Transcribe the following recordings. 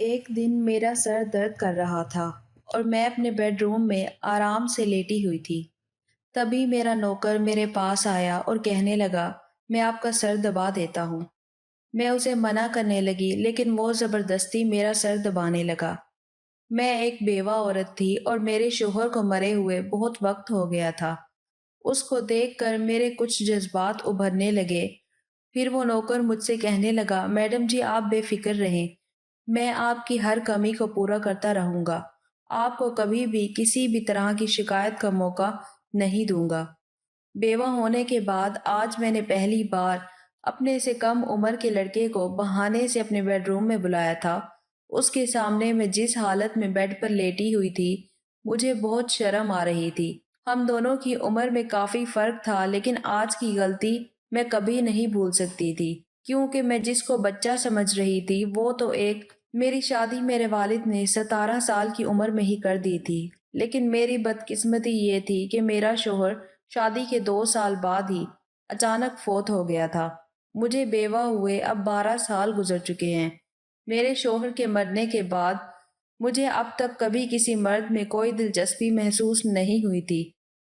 ایک دن میرا سر درد کر رہا تھا اور میں اپنے بیڈ روم میں آرام سے لیٹی ہوئی تھی۔ تبھی میرا نوکر میرے پاس آیا اور کہنے لگا، میں آپ کا سر دبا دیتا ہوں۔ میں اسے منع کرنے لگی لیکن وہ زبردستی میرا سر دبانے لگا۔ میں ایک بیوہ عورت تھی اور میرے شوہر کو مرے ہوئے بہت وقت ہو گیا تھا۔ اس کو دیکھ کر میرے کچھ جذبات ابھرنے لگے۔ پھر وہ نوکر مجھ سے کہنے لگا، میڈم جی آپ بے فکر رہیں، میں آپ کی ہر کمی کو پورا کرتا رہوں گا، آپ کو کبھی بھی کسی بھی طرح کی شکایت کا موقع نہیں دوں گا۔ بیوہ ہونے کے بعد آج میں نے پہلی بار اپنے سے کم عمر کے لڑکے کو بہانے سے اپنے بیڈ روم میں بلایا تھا۔ اس کے سامنے میں جس حالت میں بیڈ پر لیٹی ہوئی تھی، مجھے بہت شرم آ رہی تھی۔ ہم دونوں کی عمر میں کافی فرق تھا لیکن آج کی غلطی میں کبھی نہیں بھول سکتی تھی، کیونکہ میں جس کو بچہ سمجھ رہی تھی وہ تو ایک میری شادی میرے والد نے 17 سال کی عمر میں ہی کر دی تھی، لیکن میری بدقسمتی یہ تھی کہ میرا شوہر شادی کے 2 سال بعد ہی اچانک فوت ہو گیا تھا۔ مجھے بیوہ ہوئے اب 12 سال گزر چکے ہیں۔ میرے شوہر کے مرنے کے بعد مجھے اب تک کبھی کسی مرد میں کوئی دلچسپی محسوس نہیں ہوئی تھی۔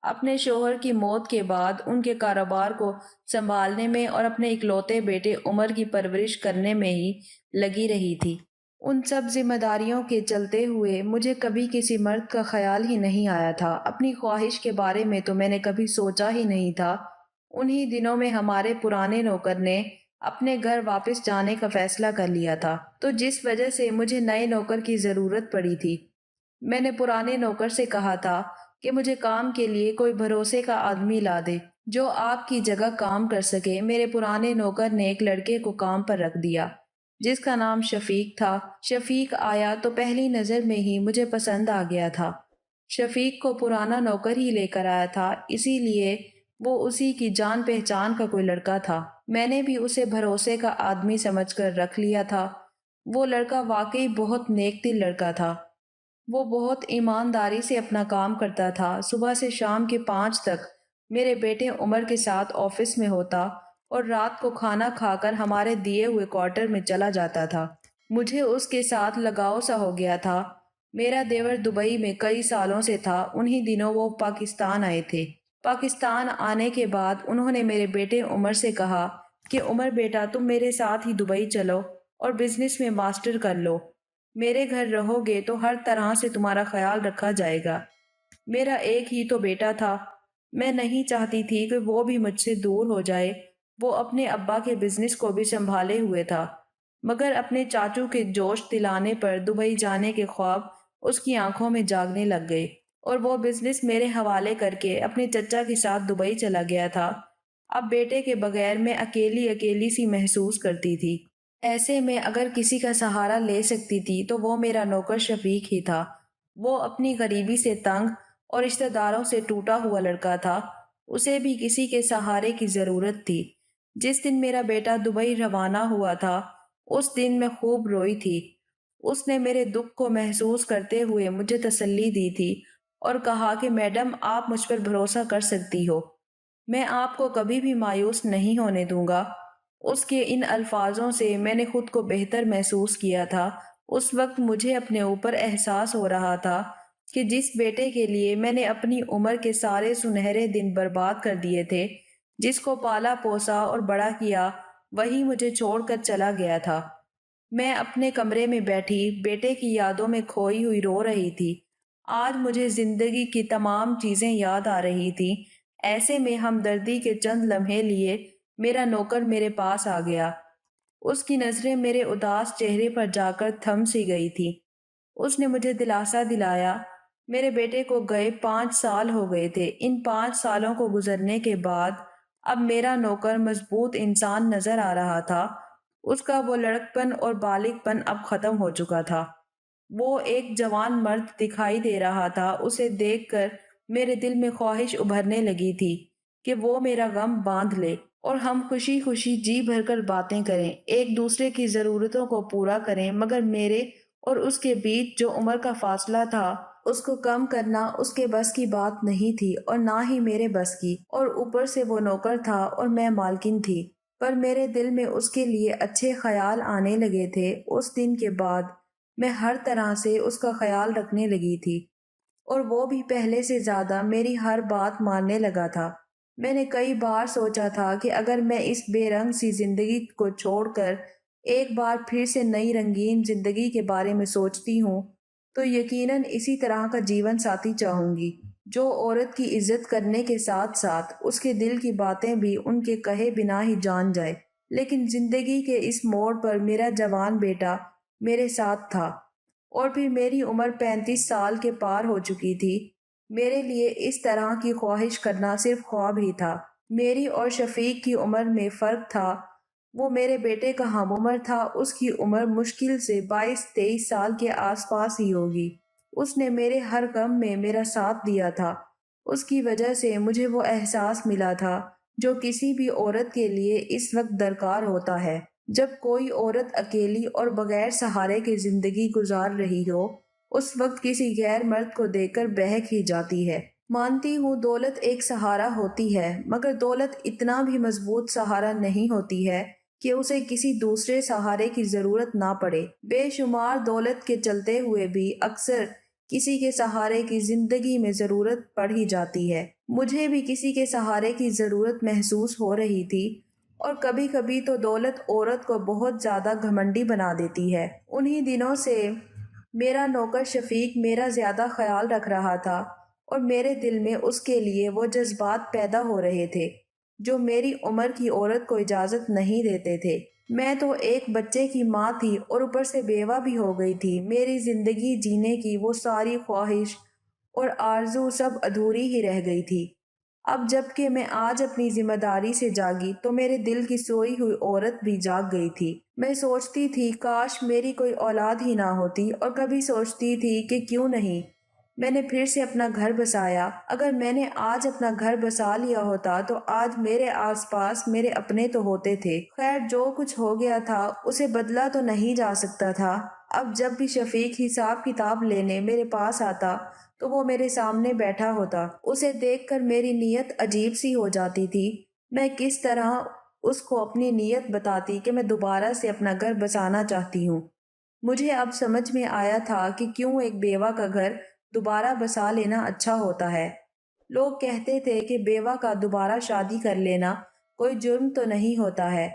اپنے شوہر کی موت کے بعد ان کے کاروبار کو سنبھالنے میں اور اپنے اکلوتے بیٹے عمر کی پرورش کرنے میں ہی لگی رہی تھی۔ ان سب ذمہ داریوں کے چلتے ہوئے مجھے کبھی کسی مرد کا خیال ہی نہیں آیا تھا۔ اپنی خواہش کے بارے میں تو میں نے کبھی سوچا ہی نہیں تھا۔ انہی دنوں میں ہمارے پرانے نوکر نے اپنے گھر واپس جانے کا فیصلہ کر لیا تھا، تو جس وجہ سے مجھے نئے نوکر کی ضرورت پڑی تھی۔ میں نے پرانے نوکر سے کہا تھا کہ مجھے کام کے لیے کوئی بھروسے کا آدمی لا دے جو آپ کی جگہ کام کر سکے۔ میرے پرانے نوکر نے ایک لڑکے کو کام پر رکھ دیا جس کا نام شفیق تھا۔ شفیق آیا تو پہلی نظر میں ہی مجھے پسند آ گیا تھا۔ شفیق کو پرانا نوکر ہی لے کر آیا تھا، اسی لیے وہ اسی کی جان پہچان کا کوئی لڑکا تھا۔ میں نے بھی اسے بھروسے کا آدمی سمجھ کر رکھ لیا تھا۔ وہ لڑکا واقعی بہت نیک دل لڑکا تھا۔ وہ بہت ایمانداری سے اپنا کام کرتا تھا۔ صبح سے شام کے 5 تک میرے بیٹے عمر کے ساتھ آفس میں ہوتا اور رات کو کھانا کھا کر ہمارے دیے ہوئے کوارٹر میں چلا جاتا تھا۔ مجھے اس کے ساتھ لگاؤ سا ہو گیا تھا۔ میرا دیور دبئی میں کئی سالوں سے تھا۔ انہی دنوں وہ پاکستان آئے تھے۔ پاکستان آنے کے بعد انہوں نے میرے بیٹے عمر سے کہا کہ عمر بیٹا تم میرے ساتھ ہی دبئی چلو اور بزنس میں ماسٹر کر لو۔ میرے گھر رہو گے تو ہر طرح سے تمہارا خیال رکھا جائے گا۔ میرا ایک ہی تو بیٹا تھا۔ میں نہیں چاہتی تھی کہ وہ بھی مجھ سے دور ہو جائے۔ وہ اپنے ابا کے بزنس کو بھی سنبھالے ہوئے تھا، مگر اپنے چاچو کے جوش دلانے پر دبئی جانے کے خواب اس کی آنکھوں میں جاگنے لگ گئے اور وہ بزنس میرے حوالے کر کے اپنے چچا کے ساتھ دبئی چلا گیا تھا۔ اب بیٹے کے بغیر میں اکیلی اکیلی سی محسوس کرتی تھی۔ ایسے میں اگر کسی کا سہارا لے سکتی تھی تو وہ میرا نوکر شفیق ہی تھا۔ وہ اپنی غریبی سے تنگ اور رشتہ داروں سے ٹوٹا ہوا لڑکا تھا۔ اسے بھی کسی کے سہارے کی ضرورت تھی۔ جس دن میرا بیٹا دبئی روانہ ہوا تھا اس دن میں خوب روئی تھی۔ اس نے میرے دکھ کو محسوس کرتے ہوئے مجھے تسلی دی تھی اور کہا کہ میڈم آپ مجھ پر بھروسہ کر سکتی ہو، میں آپ کو کبھی بھی مایوس نہیں ہونے دوں گا۔ اس کے ان الفاظوں سے میں نے خود کو بہتر محسوس کیا تھا۔ اس وقت مجھے اپنے اوپر احساس ہو رہا تھا کہ جس بیٹے کے لیے میں نے اپنی عمر کے سارے سنہرے دن برباد کر دیے تھے، جس کو پالا پوسا اور بڑا کیا، وہی مجھے چھوڑ کر چلا گیا تھا۔ میں اپنے کمرے میں بیٹھی بیٹے کی یادوں میں کھوئی ہوئی رو رہی تھی۔ آج مجھے زندگی کی تمام چیزیں یاد آ رہی تھیں۔ ایسے میں ہمدردی کے چند لمحے لیے میرا نوکر میرے پاس آ گیا۔ اس کی نظریں میرے اداس چہرے پر جا کر تھم سی گئی تھی۔ اس نے مجھے دلاسا دلایا۔ میرے بیٹے کو گئے 5 سال ہو گئے تھے۔ ان 5 سالوں کو گزرنے کے بعد اب میرا نوکر مضبوط انسان نظر آ رہا تھا۔ اس کا وہ لڑکپن اور بالغ پن اب ختم ہو چکا تھا۔ وہ ایک جوان مرد دکھائی دے رہا تھا۔ اسے دیکھ کر میرے دل میں خواہش ابھرنے لگی تھی کہ وہ میرا غم باندھ لے اور ہم خوشی خوشی جی بھر کر باتیں کریں، ایک دوسرے کی ضرورتوں کو پورا کریں، مگر میرے اور اس کے بیچ جو عمر کا فاصلہ تھا اس کو کم کرنا اس کے بس کی بات نہیں تھی اور نہ ہی میرے بس کی۔ اور اوپر سے وہ نوکر تھا اور میں مالکن تھی، پر میرے دل میں اس کے لیے اچھے خیال آنے لگے تھے۔ اس دن کے بعد میں ہر طرح سے اس کا خیال رکھنے لگی تھی، اور وہ بھی پہلے سے زیادہ میری ہر بات ماننے لگا تھا۔ میں نے کئی بار سوچا تھا کہ اگر میں اس بے رنگ سی زندگی کو چھوڑ کر ایک بار پھر سے نئی رنگین زندگی کے بارے میں سوچتی ہوں تو یقیناً اسی طرح کا جیون ساتھی چاہوں گی، جو عورت کی عزت کرنے کے ساتھ ساتھ اس کے دل کی باتیں بھی ان کے کہے بنا ہی جان جائے۔ لیکن زندگی کے اس موڑ پر میرا جوان بیٹا میرے ساتھ تھا، اور پھر میری عمر 35 سال کے پار ہو چکی تھی۔ میرے لیے اس طرح کی خواہش کرنا صرف خواب ہی تھا۔ میری اور شفیق کی عمر میں فرق تھا۔ وہ میرے بیٹے کا ہم عمر تھا، اس کی عمر مشکل سے 22-23 سال کے آس پاس ہی ہوگی۔ اس نے میرے ہر غم میں میرا ساتھ دیا تھا۔ اس کی وجہ سے مجھے وہ احساس ملا تھا جو کسی بھی عورت کے لیے اس وقت درکار ہوتا ہے، جب کوئی عورت اکیلی اور بغیر سہارے کی زندگی گزار رہی ہو، اس وقت کسی غیر مرد کو دیکھ کر بہک ہی جاتی ہے۔ مانتی ہوں دولت ایک سہارا ہوتی ہے، مگر دولت اتنا بھی مضبوط سہارا نہیں ہوتی ہے کہ اسے کسی دوسرے سہارے کی ضرورت نہ پڑے۔ بے شمار دولت کے چلتے ہوئے بھی اکثر کسی کے سہارے کی زندگی میں ضرورت پڑ ہی جاتی ہے۔ مجھے بھی کسی کے سہارے کی ضرورت محسوس ہو رہی تھی، اور کبھی کبھی تو دولت عورت کو بہت زیادہ گھمنڈی بنا دیتی ہے۔ انہی دنوں سے میرا نوکر شفیق میرا زیادہ خیال رکھ رہا تھا، اور میرے دل میں اس کے لیے وہ جذبات پیدا ہو رہے تھے جو میری عمر کی عورت کو اجازت نہیں دیتے تھے۔ میں تو ایک بچے کی ماں تھی اور اوپر سے بیوہ بھی ہو گئی تھی۔ میری زندگی جینے کی وہ ساری خواہش اور آرزو سب ادھوری ہی رہ گئی تھی۔ اب جب کہ میں آج اپنی ذمہ داری سے جاگی تو میرے دل کی سوئی ہوئی عورت بھی جاگ گئی تھی۔ میں سوچتی تھی کاش میری کوئی اولاد ہی نہ ہوتی، اور کبھی سوچتی تھی کہ کیوں نہیں میں نے پھر سے اپنا گھر بسایا۔ اگر میں نے آج اپنا گھر بسا لیا ہوتا تو آج میرے آس پاس میرے اپنے تو ہوتے تھے۔ خیر، جو کچھ ہو گیا تھا اسے بدلا تو نہیں جا سکتا تھا۔ اب جب بھی شفیق حساب کتاب لینے میرے پاس آتا تو وہ میرے سامنے بیٹھا ہوتا۔ اسے دیکھ کر میری نیت عجیب سی ہو جاتی تھی۔ میں کس طرح اس کو اپنی نیت بتاتی کہ میں دوبارہ سے اپنا گھر بسانا چاہتی ہوں۔ مجھے اب سمجھ میں آیا تھا کہ کیوں ایک بیوہ کا گھر دوبارہ بسا لینا اچھا ہوتا ہے۔ لوگ کہتے تھے کہ بیوہ کا دوبارہ شادی کر لینا کوئی جرم تو نہیں ہوتا ہے،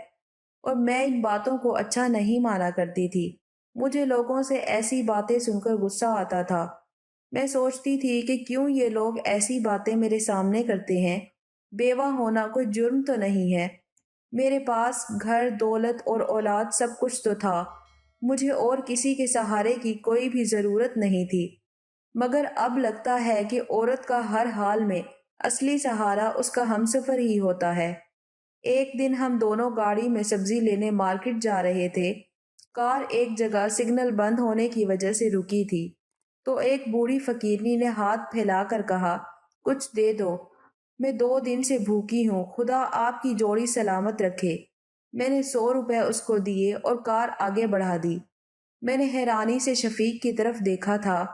اور میں ان باتوں کو اچھا نہیں مانا کرتی تھی۔ مجھے لوگوں سے ایسی باتیں سن کر غصہ آتا تھا۔ میں سوچتی تھی کہ کیوں یہ لوگ ایسی باتیں میرے سامنے کرتے ہیں۔ بیوہ ہونا کوئی جرم تو نہیں ہے۔ میرے پاس گھر، دولت اور اولاد سب کچھ تو تھا۔ مجھے اور کسی کے سہارے کی کوئی بھی ضرورت نہیں تھی۔ مگر اب لگتا ہے کہ عورت کا ہر حال میں اصلی سہارا اس کا ہمسفر ہی ہوتا ہے۔ ایک دن ہم دونوں گاڑی میں سبزی لینے مارکیٹ جا رہے تھے۔ کار ایک جگہ سگنل بند ہونے کی وجہ سے رکی تھی، تو ایک بوڑھی فقیرنی نے ہاتھ پھیلا کر کہا، کچھ دے دو، میں 2 دن سے بھوکی ہوں، خدا آپ کی جوڑی سلامت رکھے۔ میں نے 100 روپے اس کو دیے اور کار آگے بڑھا دی۔ میں نے حیرانی سے شفیق کی طرف دیکھا تھا۔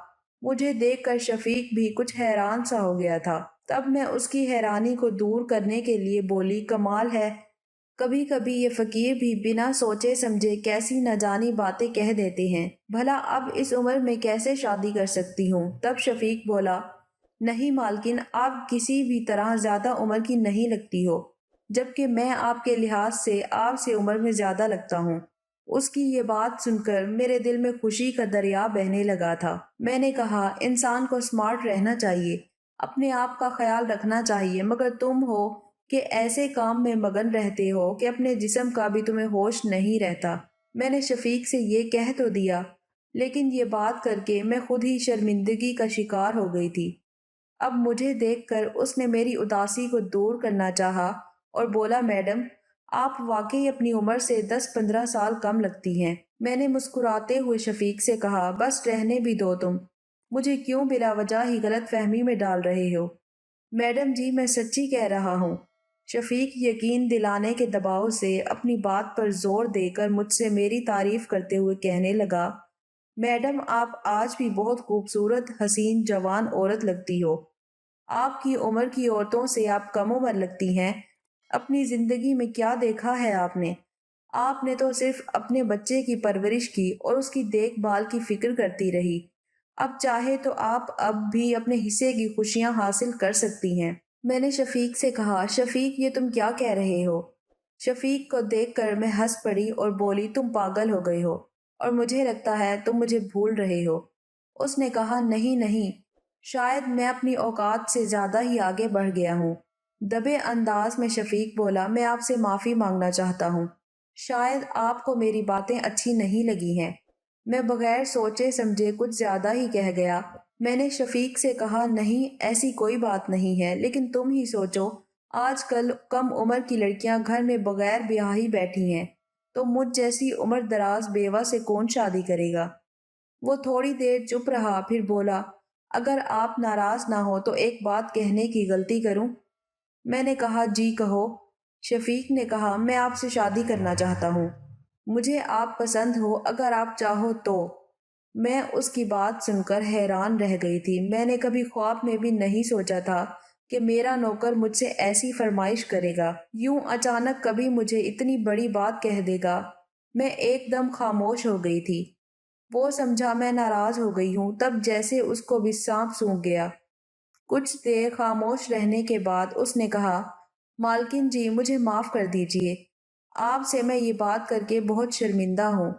مجھے دیکھ کر شفیق بھی کچھ حیران سا ہو گیا تھا۔ تب میں اس کی حیرانی کو دور کرنے کے لیے بولی، کمال ہے، کبھی کبھی یہ فقیر بھی بنا سوچے سمجھے کیسی نہ جانی باتیں کہہ دیتے ہیں۔ بھلا اب اس عمر میں کیسے شادی کر سکتی ہوں؟ تب شفیق بولا، نہیں مالکن، آپ کسی بھی طرح زیادہ عمر کی نہیں لگتی ہو، جبکہ میں آپ کے لحاظ سے آپ سے عمر میں زیادہ لگتا ہوں۔ اس کی یہ بات سن کر میرے دل میں خوشی کا دریا بہنے لگا تھا۔ میں نے کہا، انسان کو سمارٹ رہنا چاہیے، اپنے آپ کا خیال رکھنا چاہیے، مگر تم ہو کہ ایسے کام میں مگن رہتے ہو کہ اپنے جسم کا بھی تمہیں ہوش نہیں رہتا۔ میں نے شفیق سے یہ کہہ تو دیا، لیکن یہ بات کر کے میں خود ہی شرمندگی کا شکار ہو گئی تھی۔ اب مجھے دیکھ کر اس نے میری اداسی کو دور کرنا چاہا اور بولا، میڈم، آپ واقعی اپنی عمر سے 10-15 سال کم لگتی ہیں۔ میں نے مسکراتے ہوئے شفیق سے کہا، بس رہنے بھی دو، تم مجھے کیوں بلا وجہ ہی غلط فہمی میں ڈال رہے ہو؟ میڈم جی، میں سچی کہہ رہا ہوں۔ شفیق یقین دلانے کے دباؤ سے اپنی بات پر زور دے کر مجھ سے میری تعریف کرتے ہوئے کہنے لگا، میڈم، آپ آج بھی بہت خوبصورت، حسین، جوان عورت لگتی ہو۔ آپ کی عمر کی عورتوں سے آپ کم عمر لگتی ہیں۔ اپنی زندگی میں کیا دیکھا ہے آپ نے؟ آپ نے تو صرف اپنے بچے کی پرورش کی اور اس کی دیکھ بھال کی فکر کرتی رہی۔ اب چاہے تو آپ اب بھی اپنے حصے کی خوشیاں حاصل کر سکتی ہیں۔ میں نے شفیق سے کہا، شفیق یہ تم کیا کہہ رہے ہو؟ شفیق کو دیکھ کر میں ہنس پڑی اور بولی، تم پاگل ہو گئے ہو اور مجھے لگتا ہے تم مجھے بھول رہے ہو۔ اس نے کہا، نہیں نہیں، شاید میں اپنی اوقات سے زیادہ ہی آگے بڑھ گیا ہوں۔ دبے انداز میں شفیق بولا، میں آپ سے معافی مانگنا چاہتا ہوں، شاید آپ کو میری باتیں اچھی نہیں لگی ہیں۔ میں بغیر سوچے سمجھے کچھ زیادہ ہی کہہ گیا۔ میں نے شفیق سے کہا، نہیں ایسی کوئی بات نہیں ہے، لیکن تم ہی سوچو، آج کل کم عمر کی لڑکیاں گھر میں بغیر بیاہ ہی بیٹھی ہیں، تو مجھ جیسی عمر دراز بیوہ سے کون شادی کرے گا؟ وہ تھوڑی دیر چپ رہا، پھر بولا، اگر آپ ناراض نہ ہو تو ایک بات کہنے کی غلطی کروں؟ میں نے کہا، جی کہو۔ شفیق نے کہا، میں آپ سے شادی کرنا چاہتا ہوں، مجھے آپ پسند ہو اگر آپ چاہو تو۔ میں اس کی بات سن کر حیران رہ گئی تھی۔ میں نے کبھی خواب میں بھی نہیں سوچا تھا کہ میرا نوکر مجھ سے ایسی فرمائش کرے گا، یوں اچانک کبھی مجھے اتنی بڑی بات کہہ دے گا۔ میں ایک دم خاموش ہو گئی تھی۔ وہ سمجھا میں ناراض ہو گئی ہوں، تب جیسے اس کو بھی سانپ سونگھ گیا۔ کچھ دیر خاموش رہنے کے بعد اس نے کہا، مالکن جی مجھے معاف کر دیجئے، آپ سے میں یہ بات کر کے بہت شرمندہ ہوں۔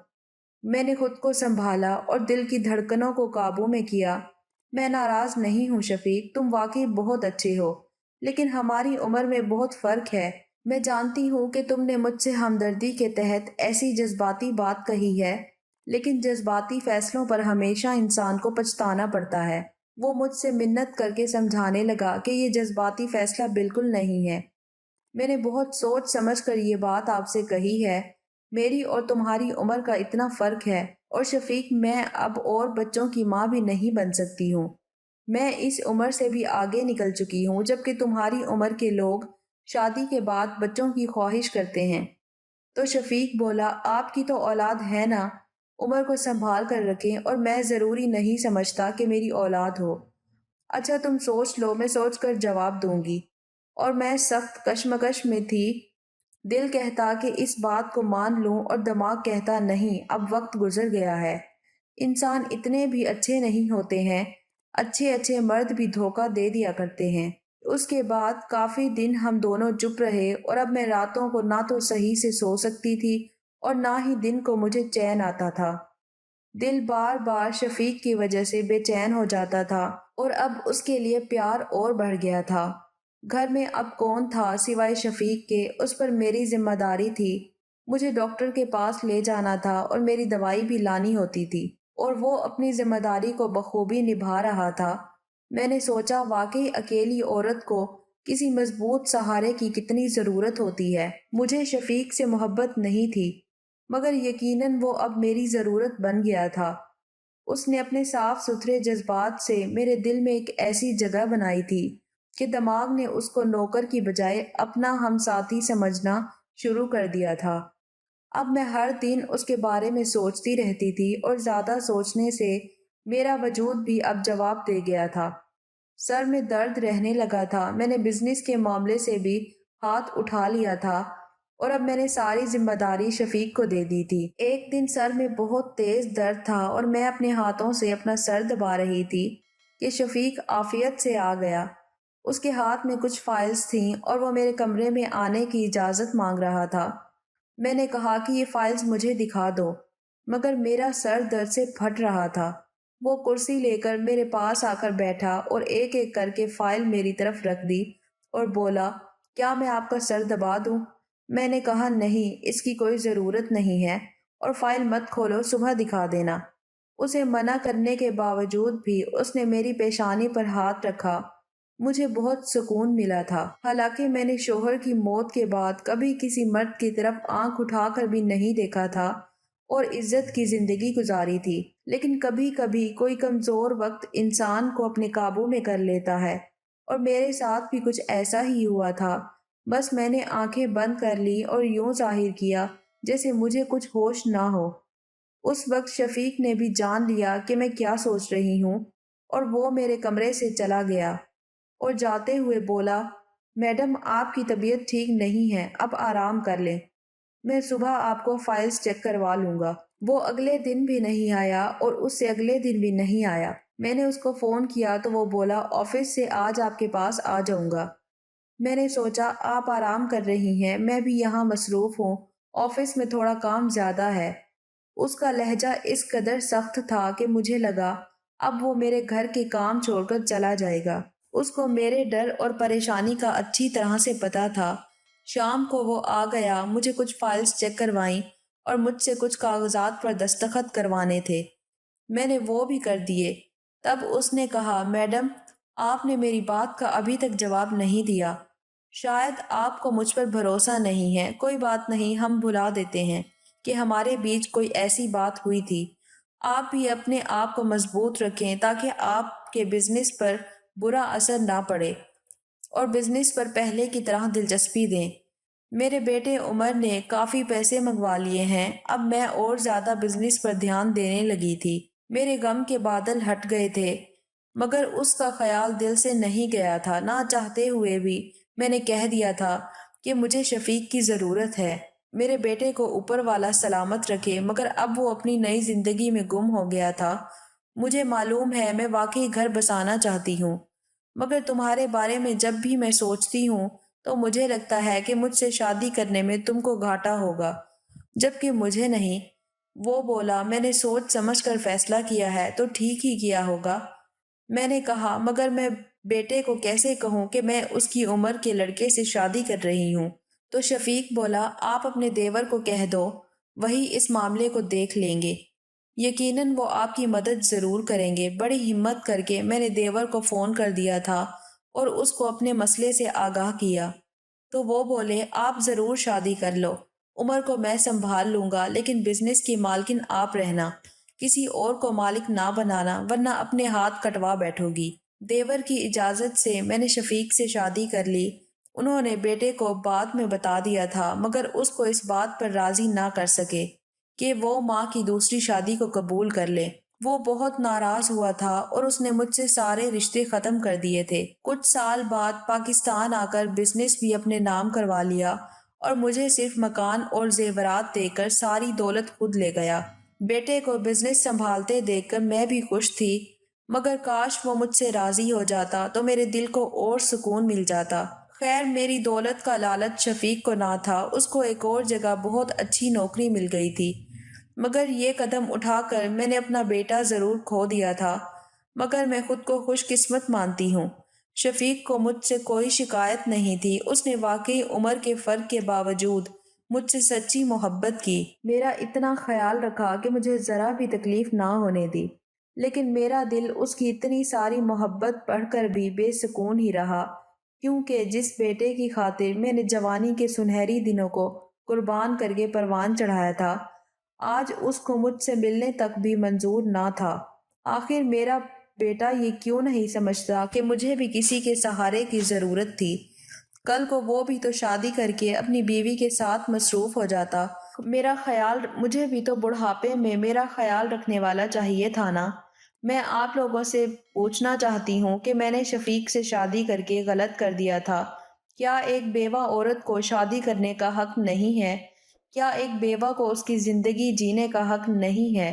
میں نے خود کو سنبھالا اور دل کی دھڑکنوں کو قابو میں کیا۔ میں ناراض نہیں ہوں شفیق، تم واقعی بہت اچھے ہو، لیکن ہماری عمر میں بہت فرق ہے۔ میں جانتی ہوں کہ تم نے مجھ سے ہمدردی کے تحت ایسی جذباتی بات کہی ہے، لیکن جذباتی فیصلوں پر ہمیشہ انسان کو پچھتانا پڑتا ہے۔ وہ مجھ سے منت کر کے سمجھانے لگا کہ یہ جذباتی فیصلہ بالکل نہیں ہے۔ میں نے بہت سوچ سمجھ کر یہ بات آپ سے کہی ہے۔ میری اور تمہاری عمر کا اتنا فرق ہے، اور شفیق میں اب اور بچوں کی ماں بھی نہیں بن سکتی ہوں۔ میں اس عمر سے بھی آگے نکل چکی ہوں، جبکہ تمہاری عمر کے لوگ شادی کے بعد بچوں کی خواہش کرتے ہیں۔ تو شفیق بولا، آپ کی تو اولاد ہے نا، عمر کو سنبھال کر رکھیں، اور میں ضروری نہیں سمجھتا کہ میری اولاد ہو۔ اچھا تم سوچ لو، میں سوچ کر جواب دوں گی۔ اور میں سخت کشمکش میں تھی۔ دل کہتا کہ اس بات کو مان لوں، اور دماغ کہتا نہیں، اب وقت گزر گیا ہے۔ انسان اتنے بھی اچھے نہیں ہوتے ہیں، اچھے اچھے مرد بھی دھوکہ دے دیا کرتے ہیں۔ اس کے بعد کافی دن ہم دونوں چپ رہے، اور اب میں راتوں کو نہ تو صحیح سے سو سکتی تھی اور نہ ہی دن کو مجھے چین آتا تھا۔ دل بار بار شفیق کی وجہ سے بے چین ہو جاتا تھا، اور اب اس کے لیے پیار اور بڑھ گیا تھا۔ گھر میں اب کون تھا سوائے شفیق کے؟ اس پر میری ذمہ داری تھی۔ مجھے ڈاکٹر کے پاس لے جانا تھا اور میری دوائی بھی لانی ہوتی تھی، اور وہ اپنی ذمہ داری کو بخوبی نبھا رہا تھا۔ میں نے سوچا، واقعی اکیلی عورت کو کسی مضبوط سہارے کی کتنی ضرورت ہوتی ہے۔ مجھے شفیق سے محبت نہیں تھی، مگر یقیناً وہ اب میری ضرورت بن گیا تھا۔ اس نے اپنے صاف ستھرے جذبات سے میرے دل میں ایک ایسی جگہ بنائی تھی کہ دماغ نے اس کو نوکر کی بجائے اپنا ہم ساتھی سمجھنا شروع کر دیا تھا۔ اب میں ہر دن اس کے بارے میں سوچتی رہتی تھی، اور زیادہ سوچنے سے میرا وجود بھی اب جواب دے گیا تھا۔ سر میں درد رہنے لگا تھا۔ میں نے بزنس کے معاملے سے بھی ہاتھ اٹھا لیا تھا، اور اب میں نے ساری ذمہ داری شفیق کو دے دی تھی۔ ایک دن سر میں بہت تیز درد تھا، اور میں اپنے ہاتھوں سے اپنا سر دبا رہی تھی کہ شفیق عافیت سے آ گیا۔ اس کے ہاتھ میں کچھ فائلز تھیں، اور وہ میرے کمرے میں آنے کی اجازت مانگ رہا تھا۔ میں نے کہا کہ یہ فائلز مجھے دکھا دو، مگر میرا سر درد سے پھٹ رہا تھا۔ وہ کرسی لے کر میرے پاس آ کر بیٹھا اور ایک ایک کر کے فائل میری طرف رکھ دی اور بولا، کیا میں آپ کا سر دبا دوں؟ میں نے کہا، نہیں، اس کی کوئی ضرورت نہیں ہے، اور فائل مت کھولو، صبح دکھا دینا۔ اسے منع کرنے کے باوجود بھی اس نے میری پیشانی پر ہاتھ رکھا۔ مجھے بہت سکون ملا تھا۔ حالانکہ میں نے شوہر کی موت کے بعد کبھی کسی مرد کی طرف آنکھ اٹھا کر بھی نہیں دیکھا تھا، اور عزت کی زندگی گزاری تھی، لیکن کبھی کبھی کوئی کمزور وقت انسان کو اپنے قابو میں کر لیتا ہے، اور میرے ساتھ بھی کچھ ایسا ہی ہوا تھا۔ بس میں نے آنکھیں بند کر لی اور یوں ظاہر کیا جیسے مجھے کچھ ہوش نہ ہو۔ اس وقت شفیق نے بھی جان لیا کہ میں کیا سوچ رہی ہوں، اور وہ میرے کمرے سے چلا گیا اور جاتے ہوئے بولا، میڈم آپ کی طبیعت ٹھیک نہیں ہے، اب آرام کر لیں۔ میں صبح آپ کو فائلز چیک کروا لوں گا۔ وہ اگلے دن بھی نہیں آیا اور اس سے اگلے دن بھی نہیں آیا۔ میں نے اس کو فون کیا تو وہ بولا آفس سے آج آپ کے پاس آ جاؤں گا۔ میں نے سوچا آپ آرام کر رہی ہیں، میں بھی یہاں مصروف ہوں، آفس میں تھوڑا کام زیادہ ہے۔ اس کا لہجہ اس قدر سخت تھا کہ مجھے لگا اب وہ میرے گھر کے کام چھوڑ کر چلا جائے گا۔ اس کو میرے ڈر اور پریشانی کا اچھی طرح سے پتا تھا۔ شام کو وہ آ گیا، مجھے کچھ فائلز چیک کروائیں اور مجھ سے کچھ کاغذات پر دستخط کروانے تھے۔ میں نے وہ بھی کر دیے۔ تب اس نے کہا میڈم آپ نے میری بات کا ابھی تک جواب نہیں دیا۔ شاید آپ کو مجھ پر بھروسہ نہیں ہے، کوئی بات نہیں، ہم بھلا دیتے ہیں کہ ہمارے بیچ کوئی ایسی بات ہوئی تھی۔ آپ بھی اپنے آپ کو مضبوط رکھیں تاکہ آپ کے بزنس پر برا اثر نہ پڑے اور بزنس پر پہلے کی طرح دلچسپی دیں۔ میرے بیٹے عمر نے کافی پیسے منگوا لیے ہیں، اب میں اور زیادہ بزنس پر دھیان دینے لگی تھی۔ میرے غم کے بادل ہٹ گئے تھے، مگر اس کا خیال دل سے نہیں گیا تھا۔ نہ چاہتے ہوئے بھی میں نے کہہ دیا تھا کہ مجھے شفیق کی ضرورت ہے۔ میرے بیٹے کو اوپر والا سلامت رکھے، مگر اب وہ اپنی نئی زندگی میں گم ہو گیا تھا۔ مجھے معلوم ہے میں واقعی گھر بسانا چاہتی ہوں، مگر تمہارے بارے میں جب بھی میں سوچتی ہوں تو مجھے لگتا ہے کہ مجھ سے شادی کرنے میں تم کو گھاٹا ہوگا، جبکہ مجھے نہیں۔ وہ بولا میں نے سوچ سمجھ کر فیصلہ کیا ہے تو ٹھیک ہی کیا ہوگا۔ میں نے کہا مگر میں بیٹے کو کیسے کہوں کہ میں اس کی عمر کے لڑکے سے شادی کر رہی ہوں؟ تو شفیق بولا آپ اپنے دیور کو کہہ دو، وہی اس معاملے کو دیکھ لیں گے، یقیناً وہ آپ کی مدد ضرور کریں گے۔ بڑی ہمت کر کے میں نے دیور کو فون کر دیا تھا اور اس کو اپنے مسئلے سے آگاہ کیا، تو وہ بولے آپ ضرور شادی کر لو، عمر کو میں سنبھال لوں گا، لیکن بزنس کی مالکن آپ رہنا، کسی اور کو مالک نہ بنانا ورنہ اپنے ہاتھ کٹوا بیٹھو گی۔ دیور کی اجازت سے میں نے شفیق سے شادی کر لی۔ انہوں نے بیٹے کو بعد میں بتا دیا تھا، مگر اس کو اس بات پر راضی نہ کر سکے کہ وہ ماں کی دوسری شادی کو قبول کر لے۔ وہ بہت ناراض ہوا تھا اور اس نے مجھ سے سارے رشتے ختم کر دیے تھے۔ کچھ سال بعد پاکستان آ کر بزنس بھی اپنے نام کروا لیا اور مجھے صرف مکان اور زیورات دے کر ساری دولت خود لے گیا۔ بیٹے کو بزنس سنبھالتے دیکھ کر میں بھی خوش تھی، مگر کاش وہ مجھ سے راضی ہو جاتا تو میرے دل کو اور سکون مل جاتا۔ خیر میری دولت کا لالچ شفیق کو نہ تھا، اس کو ایک اور جگہ بہت اچھی نوکری مل گئی تھی، مگر یہ قدم اٹھا کر میں نے اپنا بیٹا ضرور کھو دیا تھا، مگر میں خود کو خوش قسمت مانتی ہوں۔ شفیق کو مجھ سے کوئی شکایت نہیں تھی، اس نے واقعی عمر کے فرق کے باوجود مجھ سے سچی محبت کی، میرا اتنا خیال رکھا کہ مجھے ذرا بھی تکلیف نہ ہونے دی، لیکن میرا دل اس کی اتنی ساری محبت پڑھ کر بھی بے سکون ہی رہا، کیونکہ جس بیٹے کی خاطر میں نے جوانی کے سنہری دنوں کو قربان کر کے پروان چڑھایا تھا، آج اس کو مجھ سے ملنے تک بھی منظور نہ تھا۔ آخر میرا بیٹا یہ کیوں نہیں سمجھتا کہ مجھے بھی کسی کے سہارے کی ضرورت تھی؟ کل کو وہ بھی تو شادی کر کے اپنی بیوی کے ساتھ مصروف ہو جاتا۔ مجھے بھی تو بڑھاپے میں میرا خیال رکھنے والا چاہیے تھا نا۔ میں آپ لوگوں سے پوچھنا چاہتی ہوں کہ میں نے شفیق سے شادی کر کے غلط کر دیا تھا؟ کیا ایک بیوہ عورت کو شادی کرنے کا حق نہیں ہے؟ کیا ایک بیوہ کو اس کی زندگی جینے کا حق نہیں ہے؟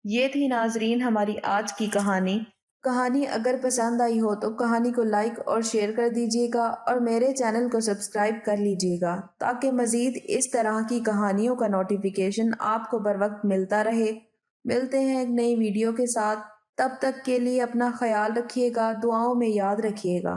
یہ تھی ناظرین ہماری آج کی کہانی۔ کہانی اگر پسند آئی ہو تو کہانی کو لائک اور شیئر کر دیجیے گا اور میرے چینل کو سبسکرائب کر لیجیے گا تاکہ مزید اس طرح کی کہانیوں کا نوٹیفیکیشن آپ کو بر وقت ملتا رہے۔ ملتے ہیں ایک نئی ویڈیو کے ساتھ، تب تک کے لیے اپنا خیال رکھیے گا، دعاؤں میں یاد رکھیے گا۔